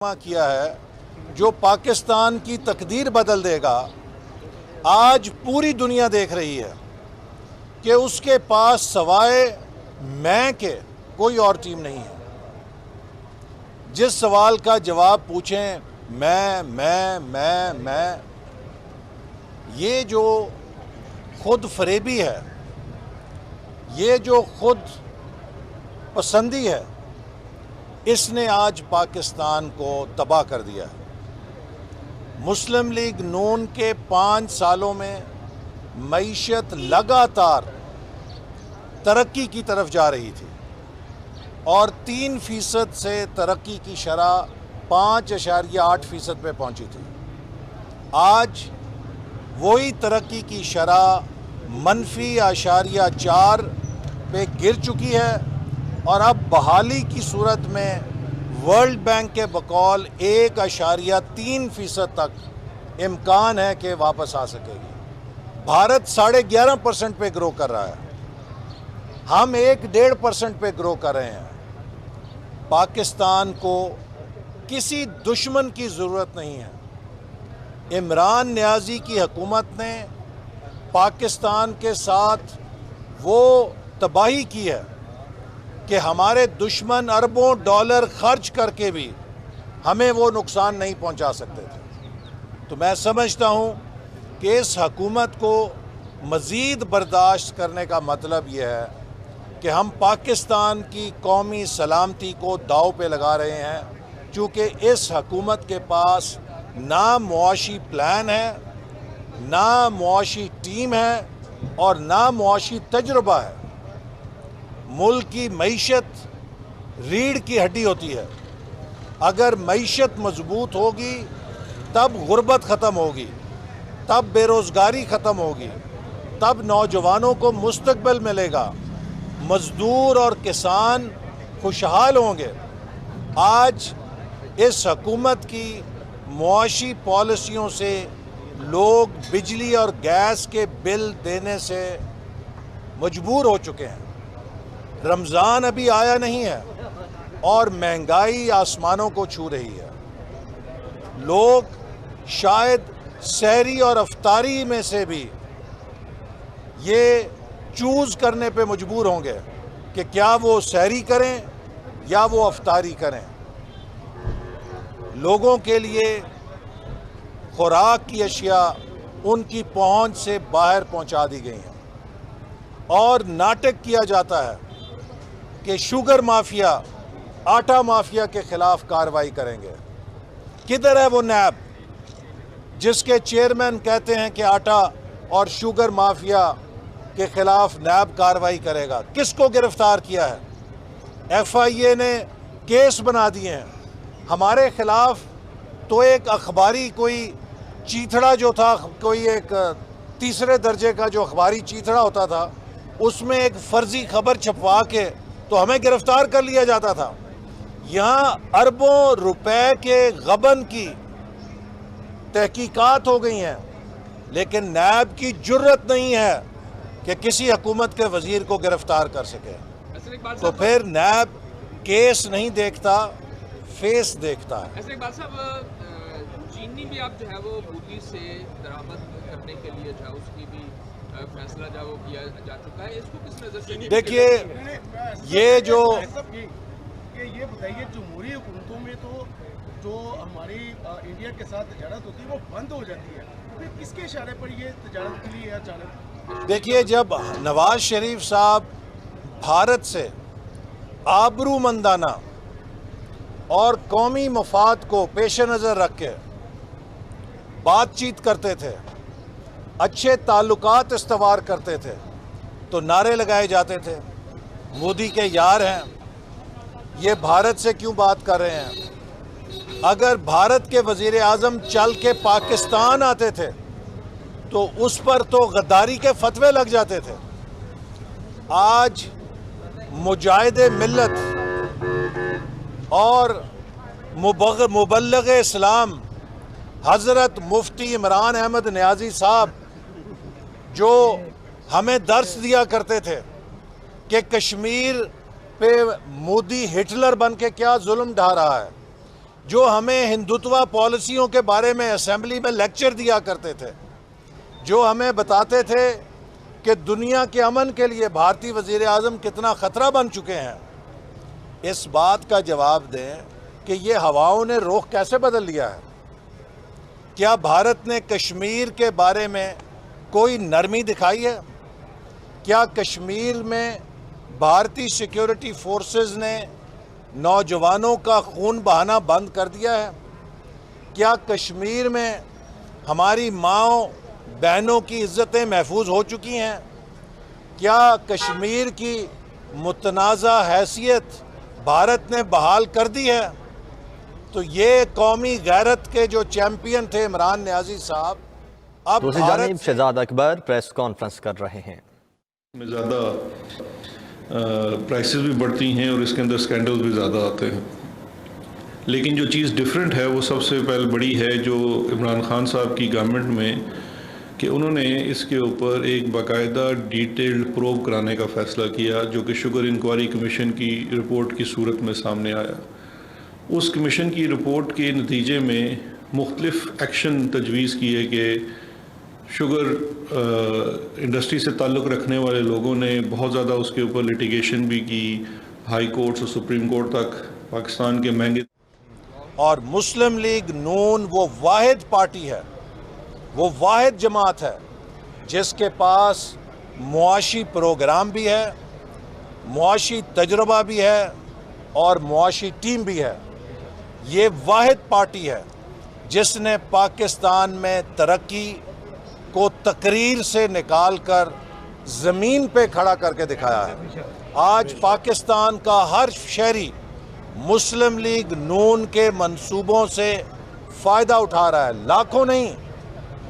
کیا ہے جو پاکستان کی تقدیر بدل دے گا۔ آج پوری دنیا دیکھ رہی ہے کہ اس کے پاس سوائے میں کے کوئی اور ٹیم نہیں ہے۔ جس سوال کا جواب پوچھیں میں یہ جو خود فریبی ہے، یہ جو خود پسندی ہے، اس نے آج پاکستان کو تباہ کر دیا ہے۔ مسلم لیگ نون کے 5 سالوں میں معیشت لگاتار ترقی کی طرف جا رہی تھی اور 3% سے ترقی کی شرح 5.8% پہ پہنچی تھی۔ آج وہی ترقی کی شرح -4.4 پہ گر چکی ہے اور اب بحالی کی صورت میں ورلڈ بینک کے بقول 1.3% تک امکان ہے کہ واپس آ سکے گی۔ بھارت 11.5% پہ گرو کر رہا ہے، ہم 1.5% پہ گرو کر رہے ہیں۔ پاکستان کو کسی دشمن کی ضرورت نہیں ہے۔ عمران نیازی کی حکومت نے پاکستان کے ساتھ وہ تباہی کی ہے کہ ہمارے دشمن اربوں ڈالر خرچ کر کے بھی ہمیں وہ نقصان نہیں پہنچا سکتے تھے۔ تو میں سمجھتا ہوں کہ اس حکومت کو مزید برداشت کرنے کا مطلب یہ ہے کہ ہم پاکستان کی قومی سلامتی کو داؤ پہ لگا رہے ہیں، چونکہ اس حکومت کے پاس نہ معاشی پلان ہے، نہ معاشی ٹیم ہے اور نہ معاشی تجربہ ہے۔ ملک کی معیشت ریڑھ کی ہڈی ہوتی ہے۔ اگر معیشت مضبوط ہوگی تب غربت ختم ہوگی، تب بے روزگاری ختم ہوگی، تب نوجوانوں کو مستقبل ملے گا، مزدور اور کسان خوشحال ہوں گے۔ آج اس حکومت کی معاشی پالیسیوں سے لوگ بجلی اور گیس کے بل دینے سے مجبور ہو چکے ہیں۔ رمضان ابھی آیا نہیں ہے اور مہنگائی آسمانوں کو چھو رہی ہے۔ لوگ شاید سحری اور افطاری میں سے بھی یہ چوز کرنے پہ مجبور ہوں گے کہ کیا وہ سحری کریں یا وہ افطاری کریں۔ لوگوں کے لیے خوراک کی اشیاء ان کی پہنچ سے باہر پہنچا دی گئی ہیں اور ناٹک کیا جاتا ہے کہ شوگر مافیا، آٹا مافیا کے خلاف کارروائی کریں گے۔ کدھر ہے وہ نیب جس کے چیئرمین کہتے ہیں کہ آٹا اور شوگر مافیا کے خلاف نیب کارروائی کرے گا؟ کس کو گرفتار کیا ہے؟ FIA نے کیس بنا دیے ہیں ہمارے خلاف۔ تو ایک اخباری کوئی چیتھڑا جو تھا، کوئی ایک تیسرے درجے کا جو اخباری چیتھڑا ہوتا تھا، اس میں ایک فرضی خبر چھپوا کے تو ہمیں گرفتار کر لیا جاتا تھا۔ یہاں اربوں روپے کے غبن کی تحقیقات ہو گئی ہیں، لیکن نیب کی جرت نہیں ہے کہ کسی حکومت کے وزیر کو گرفتار کر سکے۔ تو پھر نیب کیس نہیں دیکھتا، فیس دیکھتا ہے۔ ایسے اقبال صاحب، چینی بھی آپ جو ہے وہ مودی سے درآمد کرنے کے لیے جو ہے اس کی بھی فیصلہ جو وہ کیا جا چکا ہے، اس کو کس نظر سے دیکھیے یہ جو یہ بتائیے، جمہوری حکومتوں میں تو جو ہماری انڈیا کے ساتھ تجارت ہوتی ہے وہ بند ہو جاتی ہے، پھر کس کے اشارے پر یہ تجارت کے لیے اچانک؟ دیکھیے، جب نواز شریف صاحب بھارت سے آبرومندانہ اور قومی مفاد کو پیش نظر رکھ کے بات چیت کرتے تھے، اچھے تعلقات استوار کرتے تھے، تو نعرے لگائے جاتے تھے مودی کے یار ہیں، یہ بھارت سے کیوں بات کر رہے ہیں؟ اگر بھارت کے وزیر اعظم چل کے پاکستان آتے تھے تو اس پر تو غداری کے فتوے لگ جاتے تھے۔ آج مجاہد ملت اور مبلغ اسلام حضرت مفتی عمران احمد نیازی صاحب جو ہمیں درس دیا کرتے تھے کہ کشمیر پہ مودی ہٹلر بن کے کیا ظلم ڈھا رہا ہے، جو ہمیں ہندوتوا پالیسیوں کے بارے میں اسمبلی میں لیکچر دیا کرتے تھے، جو ہمیں بتاتے تھے کہ دنیا کے امن کے لیے بھارتی وزیر اعظم کتنا خطرہ بن چکے ہیں، اس بات کا جواب دیں کہ یہ ہواؤں نے رخ کیسے بدل لیا ہے؟ کیا بھارت نے کشمیر کے بارے میں کوئی نرمی دکھائی ہے؟ کیا کشمیر میں بھارتی سیکیورٹی فورسز نے نوجوانوں کا خون بہانا بند کر دیا ہے؟ کیا کشمیر میں ہماری ماؤں بہنوں کی عزتیں محفوظ ہو چکی ہیں؟ کیا کشمیر کی متنازع حیثیت بھارت نے بحال کر دی ہے؟ تو یہ قومی غیرت کے جو چیمپئن تھے عمران نیازی صاحب، اب دوسری جانب شہزاد اکبر پریس کانفرنس کر رہے ہیں۔ میں زیادہ پرائسز بھی بڑھتی ہیں اور اس کے اندر سکینڈلز بھی زیادہ آتے ہیں، لیکن جو چیز ڈیفرنٹ ہے وہ سب سے پہلے بڑی ہے جو عمران خان صاحب کی گورنمنٹ میں، کہ انہوں نے اس کے اوپر ایک باقاعدہ ڈیٹیلڈ پروب کرانے کا فیصلہ کیا، جو کہ شوگر انکوائری کمیشن کی رپورٹ کی صورت میں سامنے آیا۔ اس کمیشن کی رپورٹ کے نتیجے میں مختلف ایکشن تجویز کیے کہ شوگر انڈسٹری سے تعلق رکھنے والے لوگوں نے بہت زیادہ اس کے اوپر لیٹیگیشن بھی کی، ہائی کورٹس اور سپریم کورٹ تک پاکستان کے مہنگے۔ اور مسلم لیگ نون وہ واحد پارٹی ہے، وہ واحد جماعت ہے جس کے پاس معاشی پروگرام بھی ہے، معاشی تجربہ بھی ہے اور معاشی ٹیم بھی ہے۔ یہ واحد پارٹی ہے جس نے پاکستان میں ترقی کو تقریر سے نکال کر زمین پہ کھڑا کر کے دکھایا ہے۔ آج پاکستان کا ہر شہری مسلم لیگ نون کے منصوبوں سے فائدہ اٹھا رہا ہے، لاکھوں نہیں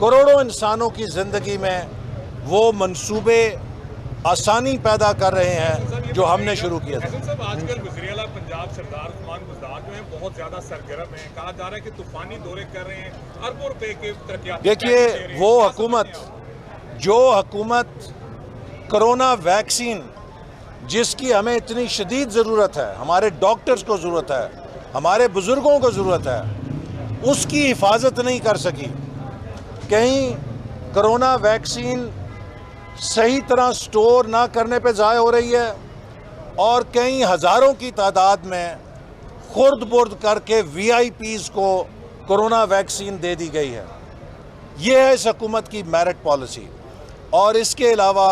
کروڑوں انسانوں کی زندگی میں وہ منصوبے آسانی پیدا کر رہے ہیں جو ہم نے شروع کیا تھا۔ صاحب آج کل وزیر اعلیٰ پنجاب سردار عثمان بزدار جو ہیں بہت زیادہ سرگرم ہیں، کہا جا رہا ہے کہ طوفانی دورے کر رہے ہیں، اربوں روپے کے ترقیاتی دیکھیے وہ حکومت کرونا ویکسین جس کی ہمیں اتنی شدید ضرورت ہے، ہمارے ڈاکٹرز کو ضرورت ہے، ہمارے بزرگوں کو ضرورت ہے، اس کی حفاظت نہیں کر سکی۔ کہیں کرونا ویکسین صحیح طرح سٹور نہ کرنے پہ ضائع ہو رہی ہے اور کئی ہزاروں کی تعداد میں خرد برد کر کے وی آئی پیز کو کرونا ویکسین دے دی گئی ہے۔ یہ ہے اس حکومت کی میرٹ پالیسی۔ اور اس کے علاوہ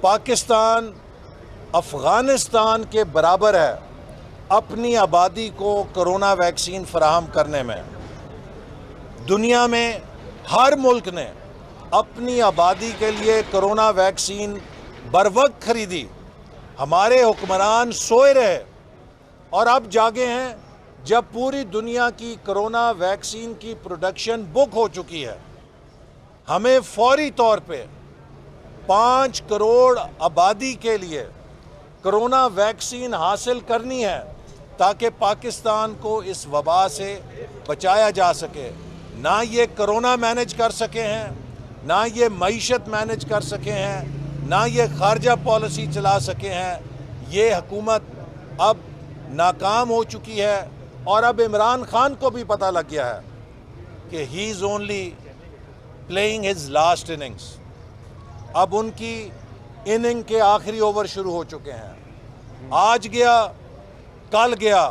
پاکستان افغانستان کے برابر ہے اپنی آبادی کو کرونا ویکسین فراہم کرنے میں۔ دنیا میں ہر ملک نے اپنی آبادی کے لیے کرونا ویکسین بروقت خریدی۔ ہمارے حکمران سوئے رہے اور اب جاگے ہیں جب پوری دنیا کی کرونا ویکسین کی پروڈکشن بک ہو چکی ہے۔ ہمیں فوری طور پہ 5 کروڑ آبادی کے لیے کرونا ویکسین حاصل کرنی ہے تاکہ پاکستان کو اس وبا سے بچایا جا سکے۔ نہ یہ کرونا مینج کر سکے ہیں، نہ یہ معیشت مینج کر سکے ہیں، نہ یہ خارجہ پالیسی چلا سکے ہیں۔ یہ حکومت اب ناکام ہو چکی ہے اور اب عمران خان کو بھی پتہ لگ گیا ہے کہ he is only playing his last innings. اب ان کی اننگ کے آخری اوور شروع ہو چکے ہیں۔ آج گیا کل گیا،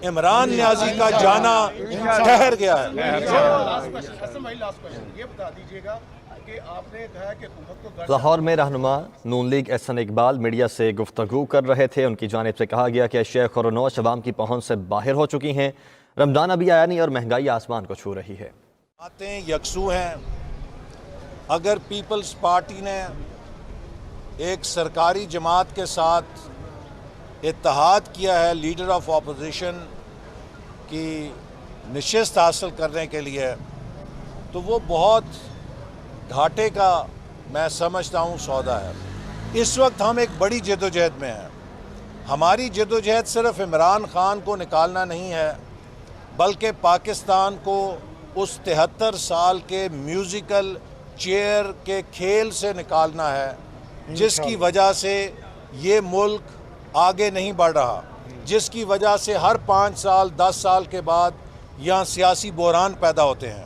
عمران نیازی کا جانا ٹھہر گیا ہے۔ یہ بتا دیجیے گا کہ آپ نے کہا کہ حکومت کو لاہور میں رہنما نون لیگ احسن اقبال میڈیا سے گفتگو کر رہے تھے۔ ان کی جانب سے کہا گیا کہ اشیاء خورنوش عوام کی پہنچ سے باہر ہو چکی ہیں، رمضان ابھی آیا نہیں اور مہنگائی آسمان کو چھو رہی ہے۔ باتیں یکسو ہیں۔ اگر پیپلز پارٹی نے ایک سرکاری جماعت کے ساتھ اتحاد کیا ہے لیڈر آف اپوزیشن کی نشست حاصل کرنے کے لیے، تو وہ بہت گھاٹے کا میں سمجھتا ہوں سودا ہے۔ اس وقت ہم ایک بڑی جدوجہد میں ہیں۔ ہماری جدوجہد صرف عمران خان کو نکالنا نہیں ہے بلکہ پاکستان کو اس 73 سال کے میوزیکل چیئر کے کھیل سے نکالنا ہے جس کی وجہ سے یہ ملک آگے نہیں بڑھ رہا۔ جس کی وجہ سے ہر 5 سال 10 سال کے بعد یہاں سیاسی بحران پیدا ہوتے ہیں.